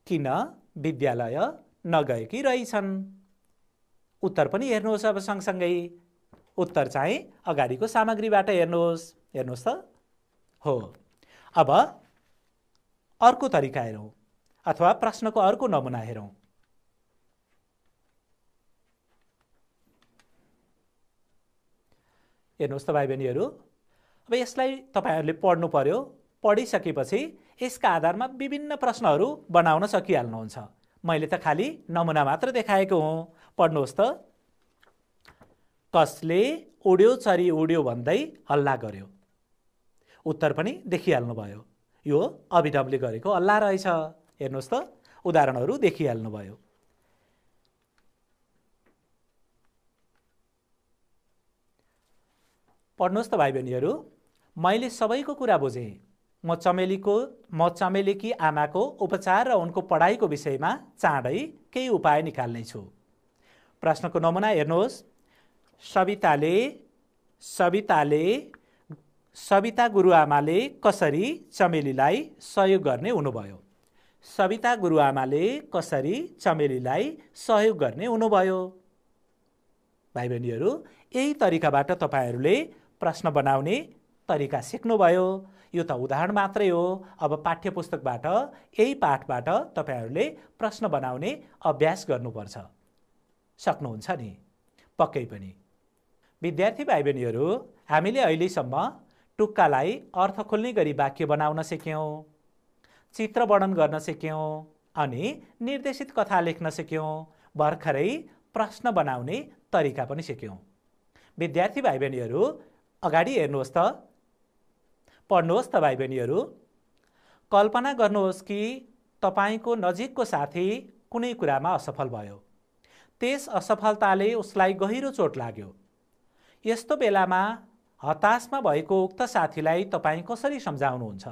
किन विद्यालय नगएकी रहेछन्। उत्तर पनि हेर्नुहोस् अब सँगसँगै। उत्तर चाहिँ अगाडिको सामग्रीबाट हेर्नुहोस्। हेर्नुहोस् त। हो, अब अर्को तरिका हेरौँ अथवा प्रश्नको अर्को नमुना हेरौँ। हेर्नुहोस् त भाइ बहिनीहरू, अब यसलाई तपाईहरूले पढ्नु पर्यो। पढिसकेपछि यसका आधारमा विभिन्न प्रश्नहरू बनाउन सकिहाल्नुहुन्छ। मैले त खालि नमुना मात्र देखाएको हुँ। पढ्नुहोस् त। कसले उड्यो चरी उड्यो भन्दै हल्ला गर्यो। उत्तर पनि देखिहाल्नुभयो। यो अभिनवले गरेको हल्ला रहेछ। हेर्नुहोस् त, उदाहरणहरू देखिहाल्नुभयो। पढ्नुहोस् त भाइ बहिनीहरू। मैले सबैको कुरा बुझेँ। म चमेलीकी आमाको उपचार र उनको पढाइको विषयमा चाँडै केही उपाय निकाल्नेछु। प्रश्नको नमुना हेर्नुहोस्। सविता गुरुआमाले कसरी चमेलीलाई सहयोग गर्ने हुनुभयो। सविता गुरुआमाले कसरी चमेलीलाई सहयोग गर्ने हुनुभयो। भाइ बहिनीहरू, यही तरिकाबाट तपाईँहरूले प्रश्न बनाउने तरिका सिक्नुभयो। यो त उदाहरण मात्रै हो। अब पाठ्यपुस्तकबाट, यही पाठबाट तपाईँहरूले प्रश्न बनाउने अभ्यास गर्नुपर्छ। सक्नुहुन्छ नि? पक्कै पनि। विद्यार्थी भाइ बहिनीहरू, हामीले अहिलेसम्म टुक्कालाई अर्थ खोल्ने गरी वाक्य बनाउन सिक्यौँ, चित्र वर्णन गर्न सिक्यौँ अनि निर्देशित कथा लेख्न सिक्यौँ। भर्खरै प्रश्न बनाउने तरिका पनि सिक्यौँ। विद्यार्थी भाइ बहिनीहरू, अगाडि हेर्नुहोस् त। पढ्नुहोस् त भाइ बहिनीहरू। कल्पना गर्नुहोस् कि तपाईँको नजिकको साथी कुनै कुरामा असफल भयो। त्यस असफलताले उसलाई गहिरो चोट लाग्यो। यस्तो बेलामा हताशमा भएको उक्त साथीलाई तपाईँ कसरी सम्झाउनुहुन्छ,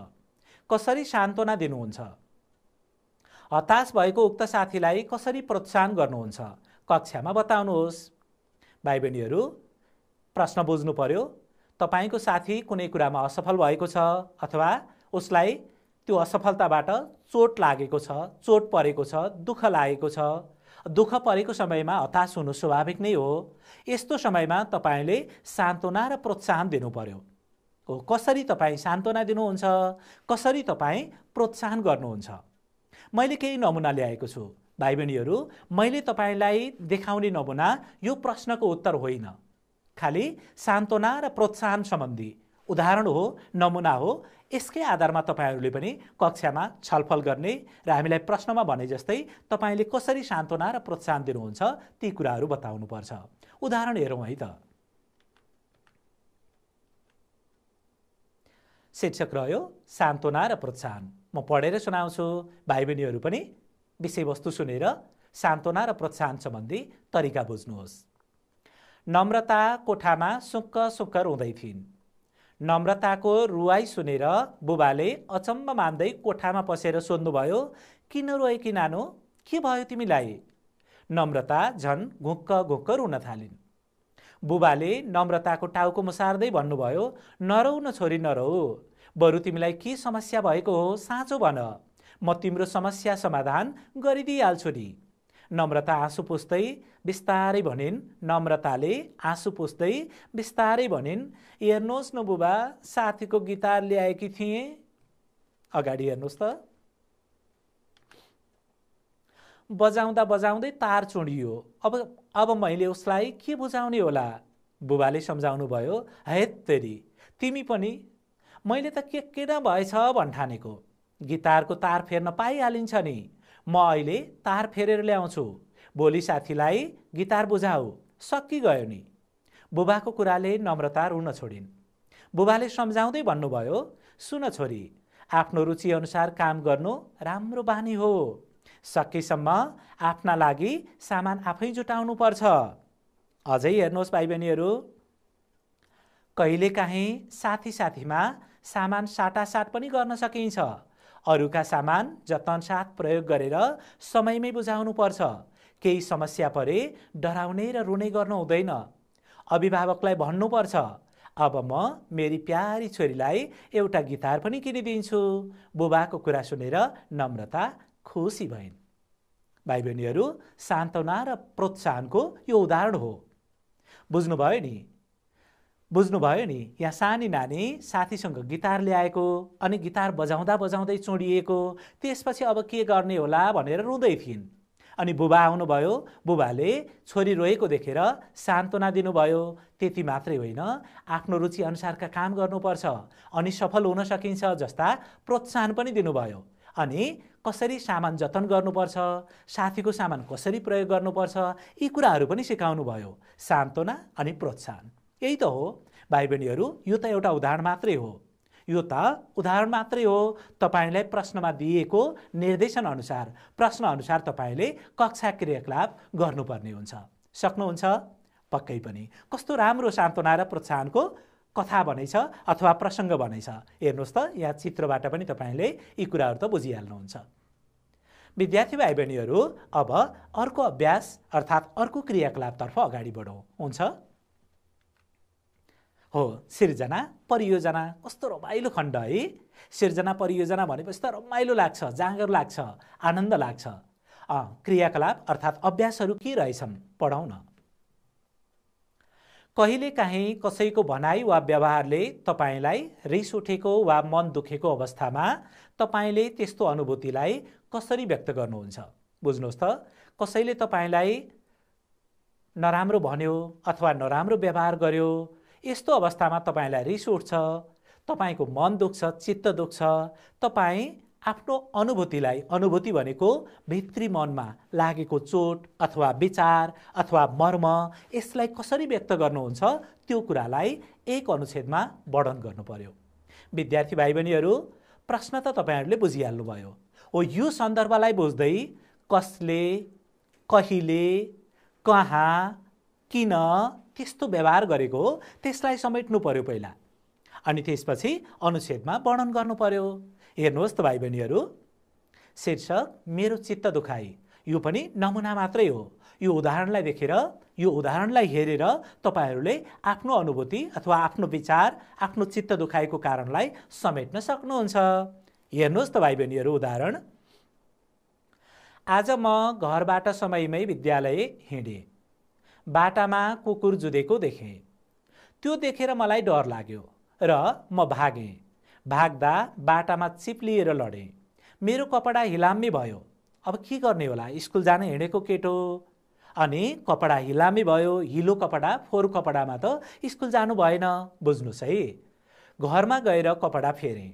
कसरी सान्त्वना दिनुहुन्छ? हताश भएको उक्त साथीलाई कसरी प्रोत्साहन गर्नुहुन्छ? कक्षामा बताउनुहोस्। भाइ बहिनीहरू, प्रश्न बुझ्नु पर्यो। तपाईको साथी कुनै कुरामा असफल भएको छ अथवा उसलाई त्यो असफलताबाट चोट लागेको छ, चोट परेको छ, दुःख लागेको छ। दुःख परेको समयमा हताश हुनु स्वाभाविक नै हो। यस्तो समयमा तपाईले सान्त्वना र प्रोत्साहन दिनु पर्यो। कसरी तपाईँ सान्त्वना दिनुहुन्छ, कसरी तपाईँ प्रोत्साहन गर्नुहुन्छ? मैले केही नमुना ल्याएको छु। भाइ बहिनीहरू, मैले तपाईलाई देखाउने नमुना यो प्रश्नको उत्तर होइन, खालि सान्त्वना र प्रोत्साहन सम्बन्धी उदाहरण हो, नमुना हो। यसकै आधारमा तपाईहरूले पनि कक्षामा छलफल गर्ने र हामीलाई प्रश्नमा भने जस्तै तपाईले कसरी सान्त्वना र प्रोत्साहन दिनुहुन्छ ती कुराहरू बताउनुपर्छ। उदाहरण हेरौँ है त। शीर्षक रह्यो सान्त्वना र प्रोत्साहन। म पढेर सुनाउँछु, भाइ बहिनीहरू पनि विषयवस्तु सुनेर सान्त्वना र प्रोत्साहन सम्बन्धी तरिका बुझ्नुहोस्। नम्रता कोठामा सुक्क सुक्क रुँदै थिइन्। नम्रताको रुवाई सुनेर बुबाले अचम्म मान्दै कोठामा पसेर सोध्नुभयो, किन रोएकी नानो, के भयो तिमीलाई? नम्रता झन् घुक्क घुक्क रुन थालिन्। बुबाले नम्रताको टाउको मुसार्दै भन्नुभयो, नरौ न छोरी नरौ, बरु तिमीलाई के समस्या भएको हो साँचो भन, म तिम्रो समस्या समाधान गरिदिइहाल्छु नि। नम्रता आँसु पुस्दै बिस्तारै भनिन्। नम्रताले आँसु पुस्दै बिस्तारै भनिन्, हेर्नुहोस् न बुबा, साथीको गिटार ल्याएकी थिएँ। अगाडि हेर्नुहोस् त, बजाउँदा बजाउँदै तार चुँडियो। अब मैले उसलाई के बुझाउने होला? बुबाले सम्झाउनु भयो। हैत्तेरी, तिमी पनि, मैले त के किन भएछ भन्ठानेको। गिटारको तार फेर्न पाइहालिन्छ नि, म अहिले तार फेरेर ल्याउँछु। भोलि साथीलाई गिटार बुझाऊ, सकिगयो नि। बुबाको कुराले नम्रता रुन छोडिन्। बुबाले सम्झाउँदै भन्नुभयो, सुन छोरी, आफ्नो रुचि अनुसार काम गर्नु राम्रो बानी हो। सकेसम्म आफ्ना लागि सामान आफै जुटाउनु पर्छ। अझै हेर्नुहोस् भाइ बहिनीहरू, कहिलेकाहीँ साथीमा सामान साटासाट पनि गर्न सकिन्छ। अरूका सामान जतनसाथ प्रयोग गरेर समयमै बुझाउनु पर्छ। केही समस्या परे डराउने र रुने गर्नु हुँदैन। अभिभावकलाई भन्नुपर्छ, अब म मेरी प्यारी छोरीलाई एउटा गिटार पनि किनिदिन्छु। बुबाको कुरा सुनेर नम्रता खुसी भइन्। भाइ बहिनीहरू, सान्त्वना र प्रोत्साहनको यो उदाहरण हो। बुझ्नुभयो नि, यहाँ सानी नानी साथीसँग गिटार ल्याएको, अनि गिटार बजाउँदा बजाउँदै चुँडिएको, त्यसपछि अब के गर्ने होला भनेर रुँदै थिइन्। अनि बुबा आउनुभयो। बुबाले छोरी रोएको देखेर सान्त्वना दिनुभयो। त्यति मात्रै होइन, आफ्नो रुचि अनुसारका काम गर्नुपर्छ अनि सफल हुन सकिन्छ जस्ता प्रोत्साहन पनि दिनुभयो। अनि कसरी सामान जतन गर्नुपर्छ, साथीको सामान कसरी प्रयोग गर्नुपर्छ, यी कुराहरू पनि सिकाउनु भयो। सान्त्वना अनि प्रोत्साहन, यही त हो भाइ बहिनीहरू। यो त एउटा उदाहरण मात्रै हो। तपाईलाई प्रश्नमा दिएको निर्देशन अनुसार, प्रश्न अनुसार तपाईले कक्षा क्रियाकलाप गर्नुपर्ने हुन्छ। सक्नुहुन्छ? पक्कै पनि। कस्तो राम्रो सान्त्वना र प्रोत्साहनको कथा बनेछ अथवा प्रसङ्ग बनेछ। हेर्नुहोस् त, यहाँ चित्रबाट पनि तपाईले यी कुराहरू त बुझिहाल्नुहुन्छ। विद्यार्थी भाइ बहिनीहरू, अब अर्को अभ्यास अर्थात् अर्को क्रियाकलापतर्फ अगाडि बढौँ। हुन्छ? हो, सिर्जना परियोजना। कस्तो रमाइलो खण्ड है। सिर्जना परियोजना भनेपछि त रमाइलो लाग्छ, जाँगर लाग्छ, आनन्द लाग्छ। क्रियाकलाप अर्थात् अभ्यासहरू के रहेछन् पढौँ न। कहिलेकाहीँ कसैको भनाइ वा व्यवहारले तपाईलाई रिस उठेको वा मन दुखेको अवस्थामा तपाईले त्यस्तो अनुभूतिलाई कसरी व्यक्त गर्नुहुन्छ? बुझ्नुहोस् त, कसैले तपाईलाई नराम्रो भन्यो अथवा नराम्रो व्यवहार गर्यो, यस्तो अवस्थामा तपाईलाई रिस उठ्छ, तपाईको मन दुख्छ, चित्त दुख्छ। तपाईँ आफ्नो अनुभूतिलाई, अनुभूति भनेको भित्री मनमा लागेको चोट अथवा विचार अथवा मर्म, यसलाई कसरी व्यक्त गर्नुहुन्छ त्यो कुरालाई एक अनुच्छेदमा वर्णन गर्नु पर्यो। विद्यार्थी भाइ बहिनीहरू, प्रश्न त तपाईहरूले बुझिहाल्नुभयो हो। यो सन्दर्भलाई बुझ्दै कसले, कहिले, कहाँ, किन त्यस्तो व्यवहार गरेको हो त्यसलाई समेट्नु पर्यो पहिला, अनि त्यसपछि अनुच्छेदमा वर्णन गर्नु पर्यो। हेर्नुहोस् त भाइ बहिनीहरू, शीर्षक मेरो चित्त दुखाइ, यो पनि नमुना मात्रै हो। यो उदाहरणलाई देखेर, यो उदाहरणलाई हेरेर तपाईहरूले आफ्नो अनुभूति अथवा आफ्नो विचार, आफ्नो चित्त दुखाइको कारणलाई समेट्न सक्नुहुन्छ। हेर्नुहोस् त भाइ बहिनीहरू, उदाहरण। आज म घरबाट समयमै विद्यालय हिँडेँ। बाटामा कुकुर जुधेको देखेँ। त्यो देखेर मलाई डर लाग्यो र म भागेँ। भाग्दा बाटामा चिप्लिएर लडेँ। मेरो कपडा हिलाम्मी भयो। अब के गर्ने होला? स्कुल जान हिँडेको केटो, अनि कपडा हिलाम्मी भयो। हिलो कपडा, फोहोर कपडामा त स्कुल जानु भएन। बुझ्नुहोस् है। घरमा गएर कपडा फेरेँ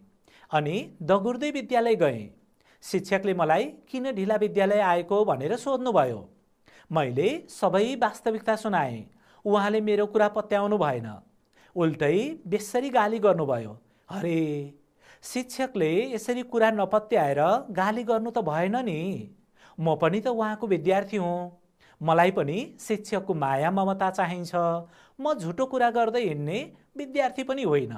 अनि दगुर्दै विद्यालय गएँ। शिक्षकले मलाई किन ढिला विद्यालय आएको भनेर सोध्नुभयो। मैले सबै वास्तविकता सुनाएँ। उहाँले मेरो कुरा पत्याउनु भएन, उल्टै बेसरी गाली गर्नुभयो। अरे, शिक्षकले यसरी कुरा नपत्याएर गाली गर्नु त भएन नि। म पनि त उहाँको विद्यार्थी हुँ। मलाई पनि शिक्षकको माया ममता चाहिन्छ। म झुटो कुरा गर्दै हिँड्ने विद्यार्थी पनि होइन।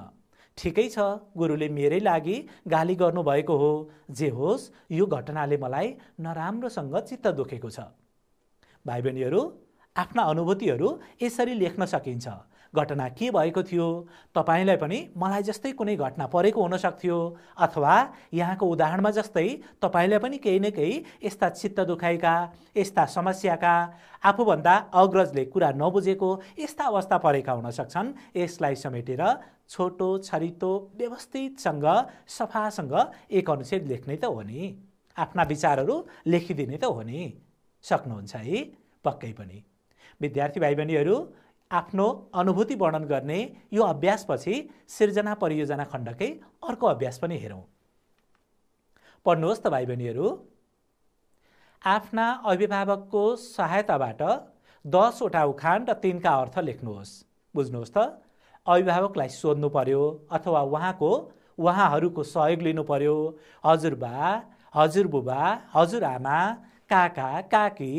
ठिकै छ, गुरुले मेरै लागि गाली गर्नुभएको हो। जे होस्, यो घटनाले मलाई नराम्रोसँग चित्त दुखेको छ। भाइ बहिनीहरू, आफ्ना अनुभूतिहरू यसरी लेख्न सकिन्छ। घटना के भएको थियो, तपाईलाई पनि मलाई जस्तै कुनै घटना परेको हुन सक्थ्यो, अथवा यहाँको उदाहरणमा जस्तै तपाईलाई पनि केही न केही यस्ता चित्त दुखाइका, यस्ता समस्याका, आफूभन्दा अग्रजले कुरा नबुझेको यस्ता अवस्था परेका हुन सक्छन्। यसलाई समेटेर छोटो छरितो व्यवस्थितसँग सफासँग एक अनुच्छेद लेख्नै त हो नि, आफ्ना विचारहरू लेखिदिने त हो नि। सक्नुहुन्छ है? पक्कै पनि। विद्यार्थी भाइ बहिनीहरू, आफ्नो अनुभूति वर्णन गर्ने यो अभ्यासपछि सिर्जना परियोजना खण्डकै अर्को अभ्यास पनि हेरौँ। पढ्नुहोस् त भाइ बहिनीहरू। आफ्ना अभिभावकको सहायताबाट 10 वटा उखान र तिनका अर्थ लेख्नुहोस्। बुझ्नुहोस् त, अभिभावकलाई सोध्नु पर्यो अथवा उहाँहरूको सहयोग लिनु पर्यो। हजुरबा, हजुरबुबा, हजुरआमा, काका, काकी,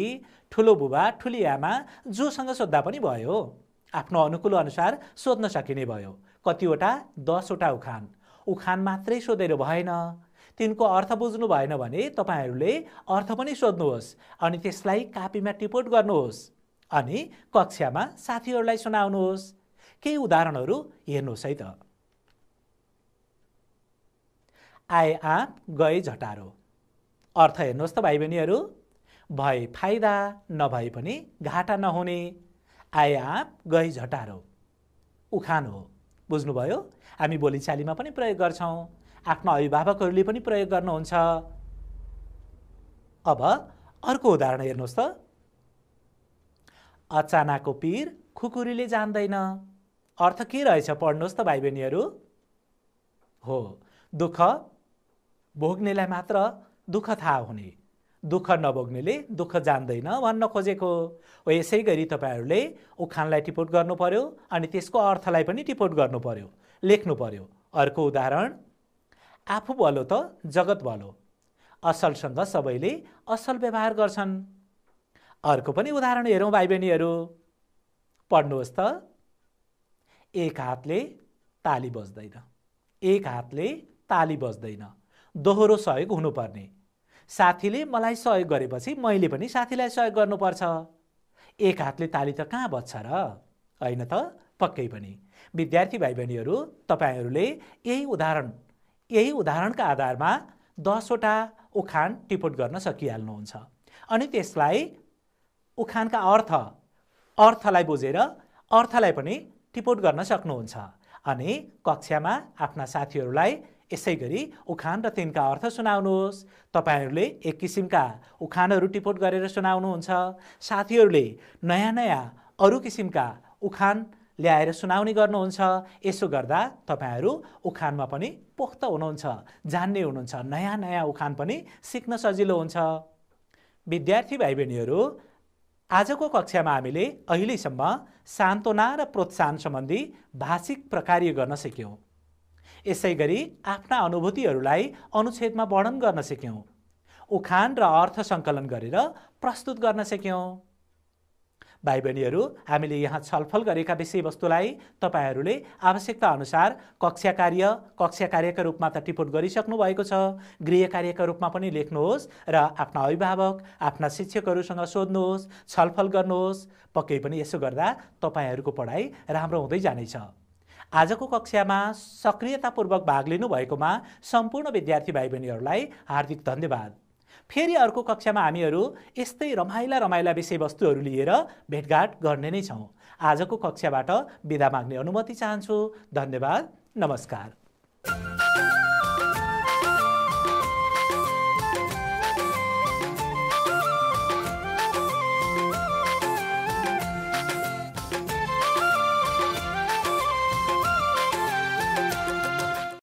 ठुलो बुबा, ठुली आमा, जोसँग सोद्धा पनि भयो। आफ्नो अनुकूल अनुसार सोध्न सकिने भयो। कतिवटा? 10 वटा उखान। उखान मात्रै सोधेर भएन, तिनको अर्थ बुझ्नु भएन भने तपाईहरूले अर्थ पनि सोध्नुहोस् अनि त्यसलाई कापीमा टिपोट गर्नुहोस् अनि कक्षामा साथीहरूलाई सुनाउनुहोस्। केही उदाहरणहरू हेर्नुहोस् है त। आए आँप गए झटारो। अर्थ हेर्नुहोस् त भाइ बहिनीहरू। भए फाइदा, नभए पनि घाटा नहुने। आए आँप गए झटारो उखान हो। बुझ्नुभयो? हामी बोलीचालीमा पनि प्रयोग गर्छौँ, आफ्ना अभिभावकहरूले पनि प्रयोग गर्नुहुन्छ। अब अर्को उदाहरण हेर्नुहोस् त। अचानाको पीर खुकुरीले जान्दैन। अर्थ के रहेछ पढ्नुहोस् त भाइ बहिनीहरू। हो, दुःख भोग्नेलाई मात्र दुःख थाहा हुने, दुःख नभोग्नेले दुःख जान्दैन भन्न खोजेको हो। यसै गरी तपाईहरूले उखानलाई टिपोट गर्नु पर्यो अनि त्यसको अर्थलाई पनि टिपोट गर्नु पर्यो, लेख्नु पर्यो। अर्को उदाहरण, आफू भलो त जगत भलो। असलसँग सबैले असल व्यवहार गर्छन्। अर्को पनि उदाहरण हेरौँ भाइ बहिनीहरू। पढ्नुहोस् त। एक हातले ताली बज्दैन, एक हातले ताली बज्दैन, दोहोरो सहयोग हुनुपर्ने। साथीले मलाई सहयोग गरेपछि मैले पनि साथीलाई सहयोग गर्नुपर्छ। एक हातले ताली त कहाँ बज्छ र, होइन त? पक्कै पनि। विद्यार्थी भाइ बहिनीहरू, तपाईहरूले यही उदाहरणका आधारमा 10 वटा उखान टिपोट गर्न सकिहाल्नुहुन्छ अनि त्यसलाई उखानका अर्थलाई बुझेर अर्थलाई पनि टिपोट गर्न सक्नुहुन्छ अनि कक्षामा आफ्ना साथीहरूलाई यसै गरी उखान र तिनका अर्थ सुनाउनुहोस्। तपाईहरूले एक किसिमका उखानहरू टिपोट गरेर सुनाउनुहुन्छ, साथीहरूले नयाँ अरू किसिमका उखान ल्याएर सुनाउने गर्नुहुन्छ। यसो गर्दा तपाईहरू उखानमा पनि पोख्त हुनुहुन्छ, जान्ने हुनुहुन्छ, नयाँ उखान पनि सिक्न सजिलो हुन्छ। विद्यार्थी भाइ बहिनीहरू, आजको कक्षामा हामीले अहिलेसम्म सान्त्वना र प्रोत्साहन सम्बन्धी भाषिक प्रकार्य गर्न सिक्यौँ। यसै गरी आफ्ना अनुभूतिहरूलाई अनुच्छेदमा वर्णन गर्न सिक्यौँ। उखान र अर्थ सङ्कलन गरेर प्रस्तुत गर्न सिक्यौँ। भाइ बहिनीहरू, हामीले यहाँ छलफल गरेका विषयवस्तुलाई तपाईहरूले आवश्यकता अनुसार कक्षा कार्यका रूपमा त टिपोट गरिसक्नु भएको छ, गृह कार्यका रूपमा पनि लेख्नुहोस् र आफ्ना अभिभावक, आफ्ना शिक्षकहरूसँग सोध्नुहोस्, छलफल गर्नुहोस्। पक्कै पनि यसो गर्दा तपाईहरूको पढाइ राम्रो हुँदै जानेछ। आजको कक्षामा सक्रियतापूर्वक भाग लिनुभएकोमा सम्पूर्ण विद्यार्थी भाइ बहिनीहरूलाई हार्दिक धन्यवाद। फेरि अर्को कक्षामा हामीहरू यस्तै रमाइला विषयवस्तुहरू लिएर भेटघाट गर्ने नै छौँ। आजको कक्षाबाट बिदा माग्ने अनुमति चाहन्छु। धन्यवाद, नमस्कार।